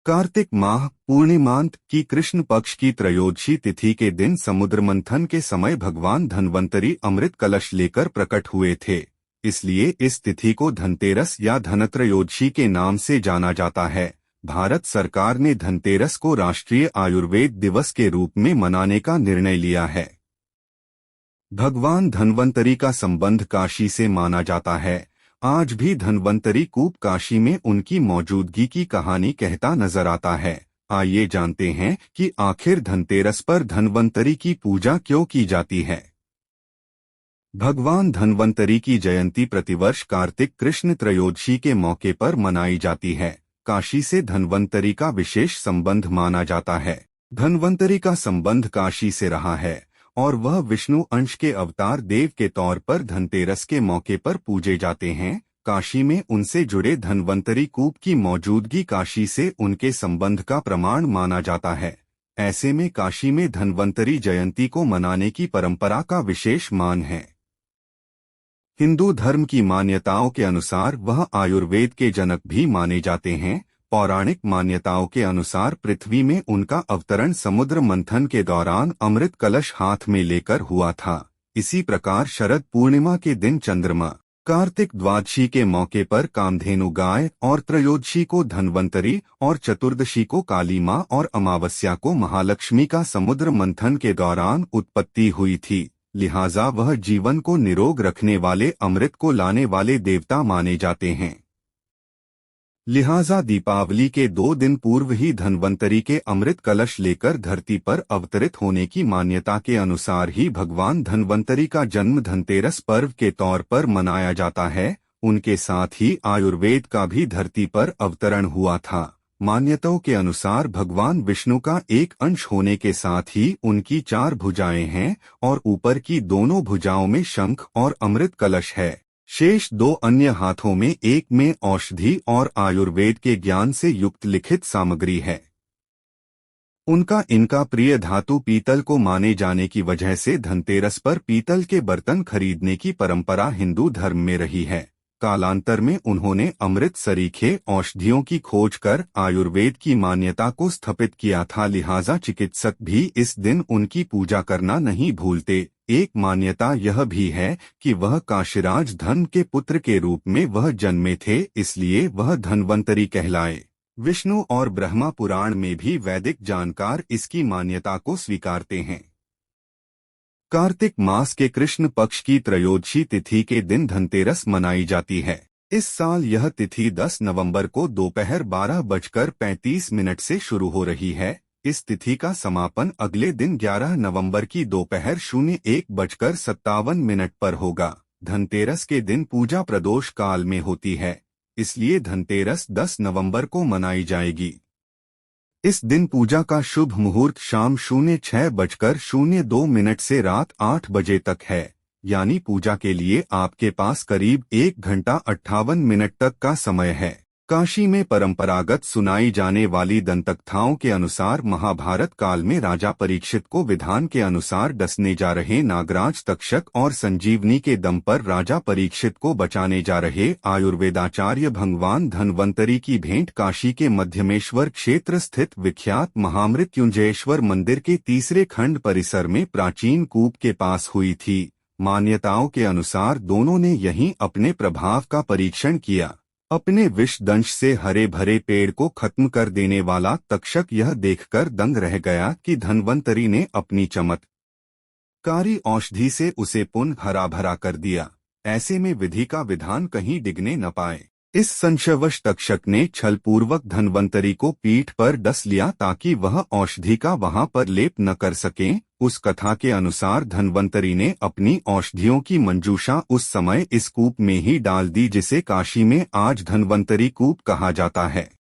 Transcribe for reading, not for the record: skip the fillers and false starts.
कार्तिक माह पूर्णिमांत की कृष्ण पक्ष की त्रयोदशी तिथि के दिन समुद्र मंथन के समय भगवान धन्वंतरी अमृत कलश लेकर प्रकट हुए थे। इसलिए इस तिथि को धनतेरस या धनत्रयोदशी के नाम से जाना जाता है। भारत सरकार ने धनतेरस को राष्ट्रीय आयुर्वेद दिवस के रूप में मनाने का निर्णय लिया है। भगवान धन्वंतरी का संबंध काशी से माना जाता है। आज भी धन्वंतरी कूप काशी में उनकी मौजूदगी की कहानी कहता नजर आता है। आइए जानते हैं कि आखिर धनतेरस पर धन्वंतरी की पूजा क्यों की जाती है। भगवान धन्वंतरी की जयंती प्रतिवर्ष कार्तिक कृष्ण त्रयोदशी के मौके पर मनाई जाती है। काशी से धन्वंतरी का विशेष संबंध माना जाता है। धन्वंतरी का संबंध काशी से रहा है और वह विष्णु अंश के अवतार देव के तौर पर धनतेरस के मौके पर पूजे जाते हैं। काशी में उनसे जुड़े धन्वंतरी कूप की मौजूदगी काशी से उनके संबंध का प्रमाण माना जाता है। ऐसे में काशी में धन्वंतरी जयंती को मनाने की परंपरा का विशेष मान है। हिंदू धर्म की मान्यताओं के अनुसार वह आयुर्वेद के जनक भी माने जाते हैं। पौराणिक मान्यताओं के अनुसार पृथ्वी में उनका अवतरण समुद्र मंथन के दौरान अमृत कलश हाथ में लेकर हुआ था। इसी प्रकार शरद पूर्णिमा के दिन चंद्रमा, कार्तिक द्वादशी के मौके पर कामधेनु गाय और त्रयोदशी को धन्वंतरी और चतुर्दशी को काली मां और अमावस्या को महालक्ष्मी का समुद्र मंथन के दौरान उत्पत्ति हुई थी। लिहाजा वह जीवन को निरोग रखने वाले अमृत को लाने वाले देवता माने जाते हैं। लिहाजा दीपावली के 2 दिन पूर्व ही धन्वंतरी के अमृत कलश लेकर धरती पर अवतरित होने की मान्यता के अनुसार ही भगवान धन्वंतरी का जन्म धनतेरस पर्व के तौर पर मनाया जाता है। उनके साथ ही आयुर्वेद का भी धरती पर अवतरण हुआ था। मान्यताओं के अनुसार भगवान विष्णु का एक अंश होने के साथ ही उनकी 4 भुजाएं हैं और ऊपर की दोनों भुजाओं में शंख और अमृत कलश है। शेष 2 अन्य हाथों में एक में औषधि और आयुर्वेद के ज्ञान से युक्त लिखित सामग्री है। इनका प्रिय धातु पीतल को माने जाने की वजह से धनतेरस पर पीतल के बर्तन खरीदने की परंपरा हिंदू धर्म में रही है। कालांतर में उन्होंने अमृत सरीखे औषधियों की खोज कर आयुर्वेद की मान्यता को स्थापित किया था। लिहाजा चिकित्सक भी इस दिन उनकी पूजा करना नहीं भूलते। एक मान्यता यह भी है कि वह काशीराज धन के पुत्र के रूप में वह जन्मे थे, इसलिए वह धन्वंतरी कहलाए। विष्णु और ब्रह्मा पुराण में भी वैदिक जानकार इसकी मान्यता को स्वीकारते हैं। कार्तिक मास के कृष्ण पक्ष की त्रयोदशी तिथि के दिन धनतेरस मनाई जाती है। इस साल यह तिथि 10 नवंबर को दोपहर 12:35 से शुरू हो रही है। इस तिथि का समापन अगले दिन 11 नवंबर की दोपहर 01:57 पर होगा। धनतेरस के दिन पूजा प्रदोष काल में होती है, इसलिए धनतेरस 10 नवंबर को मनाई जाएगी। इस दिन पूजा का शुभ मुहूर्त शाम 06:02 से रात 8 बजे तक है, यानी पूजा के लिए आपके पास करीब 1 घंटा 58 मिनट तक का समय है। काशी में परंपरागत सुनाई जाने वाली दंतकथाओं के अनुसार महाभारत काल में राजा परीक्षित को विधान के अनुसार डसने जा रहे नागराज तक्षक और संजीवनी के दम पर राजा परीक्षित को बचाने जा रहे आयुर्वेदाचार्य भगवान धन्वंतरी की भेंट काशी के मध्यमेश्वर क्षेत्र स्थित विख्यात महामृत्युंजयेश्वर मंदिर के तीसरे खंड परिसर में प्राचीन कूप के पास हुई थी। मान्यताओं के अनुसार दोनों ने यहीं अपने प्रभाव का परीक्षण किया। अपने विष दंश से हरे भरे पेड़ को खत्म कर देने वाला तक्षक यह देखकर दंग रह गया कि धन्वंतरी ने अपनी चमत्कारी औषधि से उसे पुनः हरा भरा कर दिया। ऐसे में विधि का विधान कहीं डिगने न पाए। इस संशयवश तक्षक ने छलपूर्वक धन्वंतरी को पीठ पर डस लिया ताकि वह औषधि का वहां पर लेप न कर सकें। उस कथा के अनुसार धन्वंतरी ने अपनी औषधियों की मंजूषा उस समय इस कूप में ही डाल दी, जिसे काशी में आज धन्वंतरी कूप कहा जाता है।